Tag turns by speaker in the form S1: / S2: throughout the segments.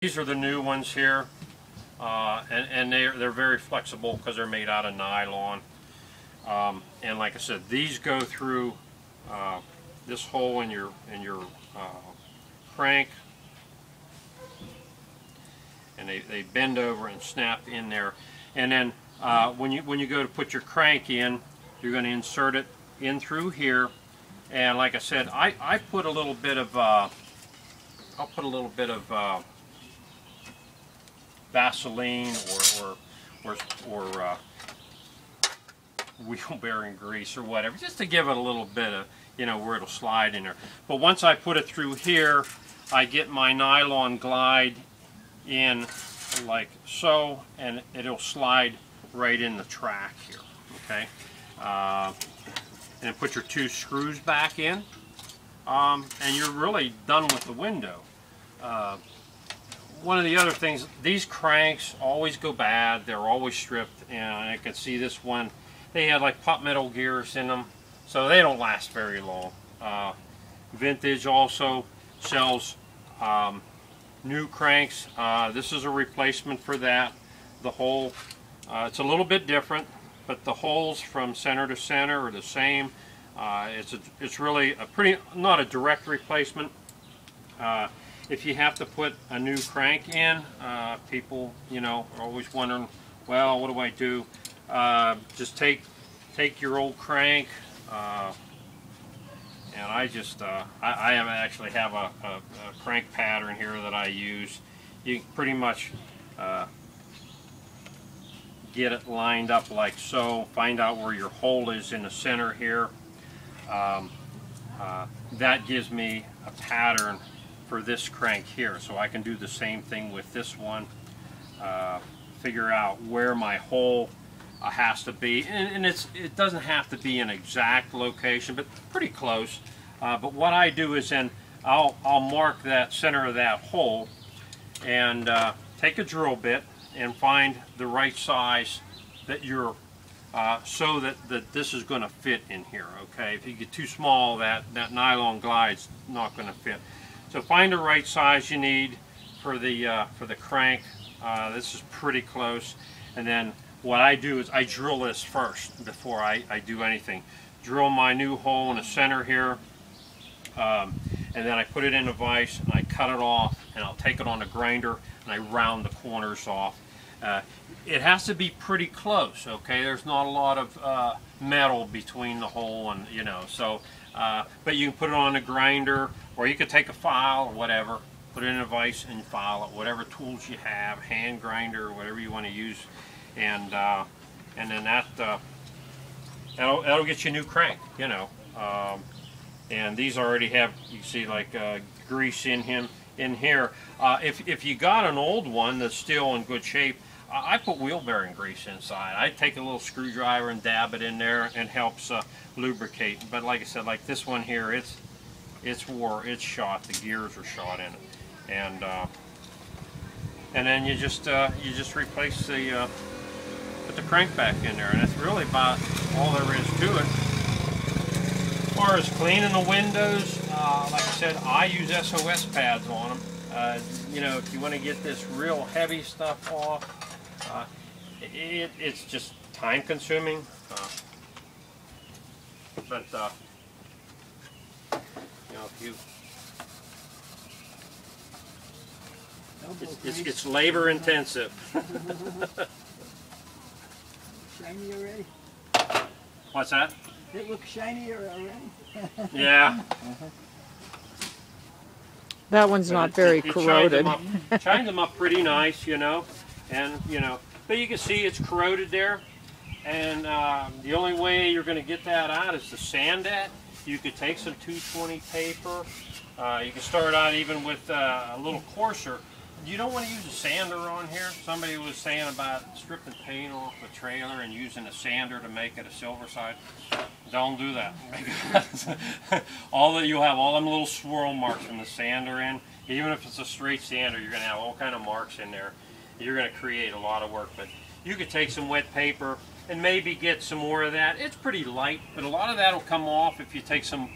S1: These are the new ones here, and they're very flexible because they're made out of nylon. And like I said, these go through this hole in your crank, and they bend over and snap in there. And then when you go to put your crank in, you're going to insert it in through here. And like I said, I put a little bit of I'll put a little bit of Vaseline or wheel bearing grease or whatever, just to give it a little bit of, where it'll slide in there. But once I put it through here, I get my nylon glide in like so, and it'll slide right in the track here, okay? And put your 2 screws back in, and you're really done with the window. One of the other things, these cranks always go bad. They're always stripped, and I can see this one, they had like pot metal gears in them, so they don't last very long. Vintage also sells new cranks. This is a replacement for that. The hole, it's a little bit different, but the holes from center to center are the same. It's really a pretty, not a direct replacement. If you have to put a new crank in, people, are always wondering, well, what do I do? Just take your old crank, and I actually have a crank pattern here that I use. You can pretty much get it lined up like so. Find out where your hole is in the center here. That gives me a pattern for this crank here, so I can do the same thing with this one. Figure out where my hole has to be, and it doesn't have to be an exact location, but pretty close. But what I do is then I'll mark that center of that hole, and take a drill bit and find the right size that you're so that this is going to fit in here. Okay, if you get too small, that nylon glide's not going to fit. So find the right size you need for the crank. This is pretty close. And then what I do is I drill this first before I do anything. Drill my new hole in the center here, and then I put it in a vise and I cut it off, and I'll take it on a grinder and I round the corners off. It has to be pretty close, okay? There's not a lot of metal between the hole and, so, but you can put it on a grinder, or you could take a file or whatever, put it in a vise and file it, whatever tools you have, hand grinder, whatever you want to use, and then that'll get you a new crank, and these already have, you see, like grease in here. If you got an old one that's still in good shape, I put wheel bearing grease inside. I take a little screwdriver and dab it in there, and helps lubricate. But like I said, like this one here, it's shot. The gears are shot in it, and then you just replace put the crank back in there, and that's really about all there is to it. As far as cleaning the windows, like I said, I use SOS pads on them. If you want to get this real heavy stuff off, it's just time consuming. But if it's labor intensive.
S2: Shiny already?
S1: What's that?
S2: It looks shinier already.
S1: Yeah.
S3: That one's not very corroded.
S1: Shined them up pretty nice, and but you can see it's corroded there, and the only way you're going to get that out is to sand it. You could take some 220 paper. You can start out even with a little coarser. You don't want to use a sander on here. Somebody was saying about stripping paint off the trailer and using a sander to make it a silver side. Don't do that, because you'll have all them little swirl marks from the sander in. Even if it's a straight sander, you're going to have all kind of marks in there. You're going to create a lot of work. But you could take some wet paper and maybe get some more of that. It's pretty light, but a lot of that will come off if you take some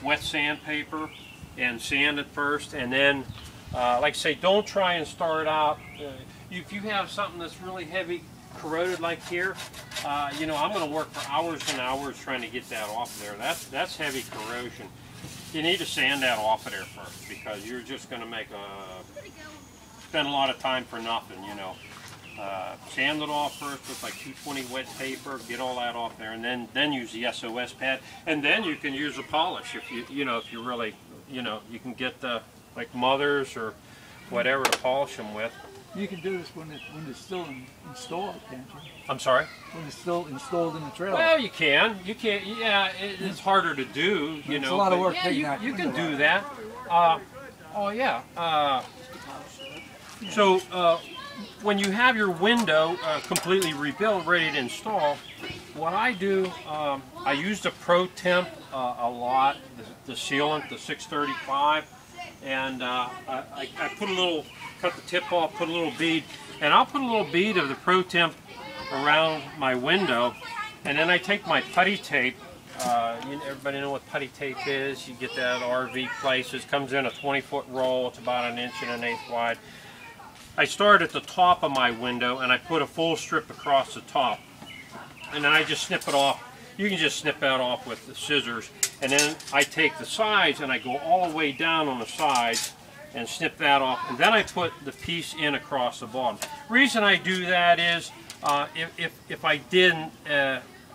S1: wet sandpaper and sand it first, and then like I say, don't try and start out. If you have something that's really heavy corroded like here, you know, I'm going to work for hours and hours trying to get that off there. That's heavy corrosion. You need to sand that off of there first, because you're just going to make spend a lot of time for nothing, you know. Sand it off first with like 220 wet paper, get all that off there, and then use the SOS pad, and then you can use a polish if you know, if you really, you know, you can get the like Mothers or whatever to polish them with.
S2: You can do this when it's still installed, can't you?
S1: I'm sorry?
S2: When it's still installed in the trailer.
S1: Well, you can. Yeah, it's harder to do, you know. It's
S2: a lot of work
S1: yeah,
S2: taking that
S1: you can
S2: window
S1: do that. Oh, yeah. So, when you have your window completely rebuilt, ready to install, what I do, I use the Pro Temp a lot, the sealant, the 635, and I put a little, cut the tip off, put a little bead, and I'll put a little bead of the Pro Temp around my window, and then I take my putty tape. Everybody know what putty tape is? You get that at RV places. Comes in a 20-foot roll. It's about 1 1/8 inches wide. I start at the top of my window and I put a full strip across the top, and then I just snip it off. You can just snip that off with the scissors, and then I take the sides and I go all the way down on the sides and snip that off, and then I put the piece in across the bottom. Reason I do that is if I didn't,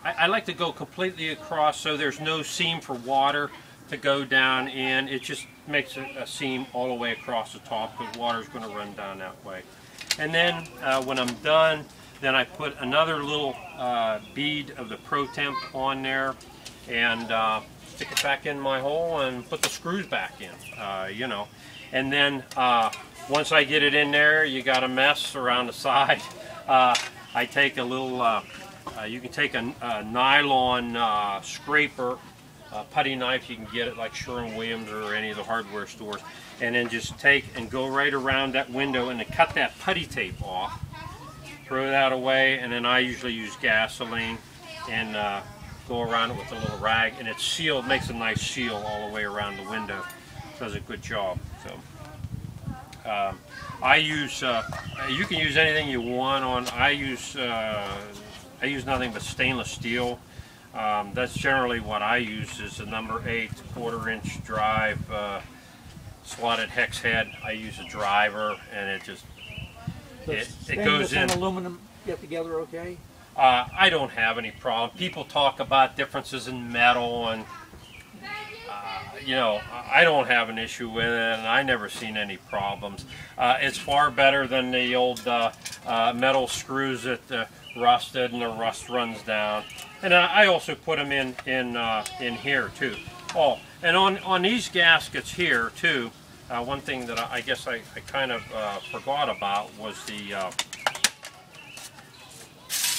S1: I like to go completely across so there's no seam for water to go down in. It just makes a seam all the way across the top, because water is going to run down that way. And then when I'm done, then I put another little bead of the Pro Temp on there, and stick it back in my hole and put the screws back in, you know. And then once I get it in there, you got a mess around the side. I take a little, you can take a nylon scraper, putty knife. You can get it like Sherwin-Williams or any of the hardware stores, and then just take and go right around that window and then cut that putty tape off, throw that away, and then I usually use gasoline and go around it with a little rag, and it's sealed, makes a nice seal all the way around the window. Does a good job. So I use, you can use anything you want on. I use nothing but stainless steel. That's generally what I use, is a number 8 1/4-inch drive slotted hex head. I use a driver, and it just it goes in.
S2: And aluminum get together okay?
S1: I don't have any problem. People talk about differences in metal, and you know, I don't have an issue with it, and I never seen any problems. It's far better than the old metal screws that rusted and the rust runs down. And I also put them in here too. Oh, and on these gaskets here too, one thing that I guess I kind of forgot about was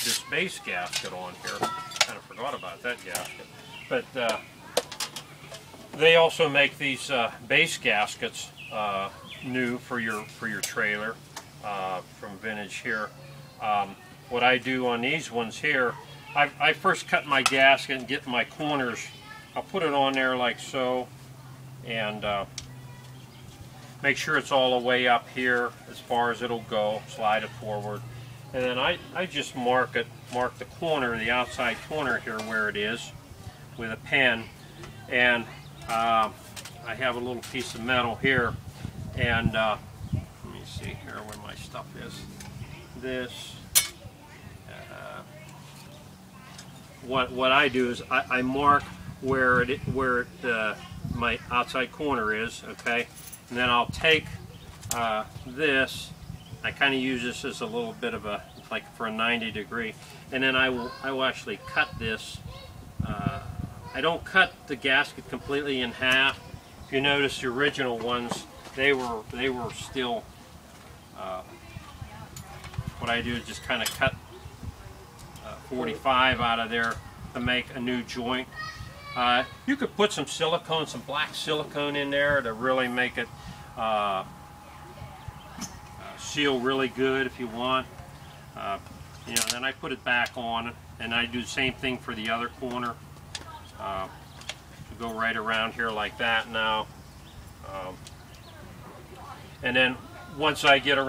S1: this base gasket on here. Kind of forgot about that gasket, but they also make these base gaskets new for your trailer from Vintage here. What I do on these ones here, I first cut my gasket and get my corners. I'll put it on there like so, and make sure it's all the way up here as far as it'll go. Slide it forward, and then I just mark the corner, the outside corner here where it is, with a pen. And I have a little piece of metal here, and let me see here where my stuff is. This. What I do is I mark where my outside corner is, okay, and then I'll take this. I kind of use this as a little bit of a, like for a 90-degree, and then I will actually cut this. I don't cut the gasket completely in half. If you notice, the original ones, they were still. What I do is just kind of cut 45 out of there to make a new joint. You could put some silicone, some black silicone in there to really make it seal really good if you want. You know, then I put it back on, and I do the same thing for the other corner. Go right around here like that now. And then once I get around